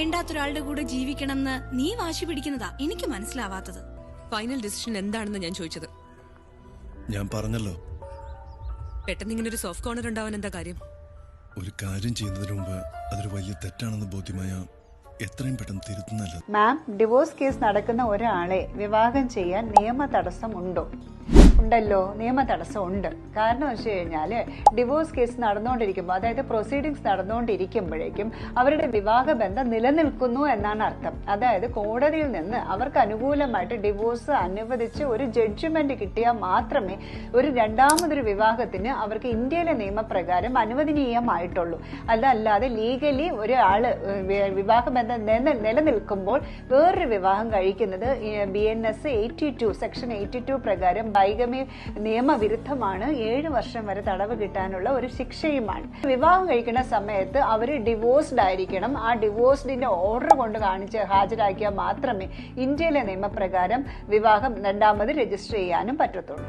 വേണ്ടാത്തൊരാളുടെ കൂടെ ജീവിക്കണമെന്ന് നീ വാശി പിടിക്കുന്നതാ എനിക്ക് മനസ്സിലാവാത്തത്. ഫൈനൽ ഡിസിഷൻ എന്താണെന്ന് ഞാൻ ചോദിച്ചത്. ഞാൻ പറഞ്ഞല്ലോ, പെട്ടെന്ന് ഇങ്ങനെ ഒരു സോഫ്റ്റ് കോർണർ ഉണ്ടാവാൻ എന്താ കാര്യം? ഒരു കാര്യം ചെയ്യുന്നതിന് മുമ്പ് അതൊരു വലിയ തെറ്റാണെന്ന് ബോധ്യമായ എത്രയും പെട്ടെന്ന് തിരുത്തുന്നല്ല. മാം, ഡിവോഴ്സ് കേസ് നടക്കുന്ന ഒരാളെ വിവാഹം ചെയ്യാൻ നിയമ തടസ്സം ഉണ്ടോ? ഉണ്ടല്ലോ, നിയമ തടസ്സം ഉണ്ട്. കാരണം വെച്ച് കഴിഞ്ഞാൽ ഡിവോഴ്സ് കേസ് നടന്നുകൊണ്ടിരിക്കുമ്പോൾ, അതായത് പ്രൊസീഡിങ്സ് നടന്നുകൊണ്ടിരിക്കുമ്പോഴേക്കും അവരുടെ വിവാഹ ബന്ധം നിലനിൽക്കുന്നു എന്നാണ് അർത്ഥം. അതായത് കോടതിയിൽ നിന്ന് അവർക്ക് അനുകൂലമായിട്ട് ഡിവോഴ്സ് അനുവദിച്ച് ഒരു ജഡ്ജ്മെന്റ് കിട്ടിയാൽ മാത്രമേ ഒരു രണ്ടാമതൊരു വിവാഹത്തിന് അവർക്ക് ഇന്ത്യയിലെ നിയമപ്രകാരം അനുവദനീയമായിട്ടുള്ളൂ. അല്ലാതെ ലീഗലി ഒരാള് വിവാഹ ബന്ധം നിലനിൽക്കുമ്പോൾ വേറൊരു വിവാഹം കഴിക്കുന്നത് BNS 82 സെക്ഷൻ 82 പ്രകാരം ബൈഗമി നിയമവിരുദ്ധമാണ്. 7 വർഷം വരെ തടവ് കിട്ടാനുള്ള ഒരു ശിക്ഷയുമാണ്. വിവാഹം കഴിക്കുന്ന സമയത്ത് അവർ ഡിവോഴ്സ്ഡ് ആയിരിക്കണം. ആ ഡിവോഴ്സ്ഡിന്റെ ഓർഡർ കൊണ്ട് ഹാജരാക്കിയാൽ മാത്രമേ ഇന്ത്യയിലെ നിയമപ്രകാരം വിവാഹം രണ്ടാമത് രജിസ്റ്റർ ചെയ്യാനും പറ്റത്തുള്ളൂ.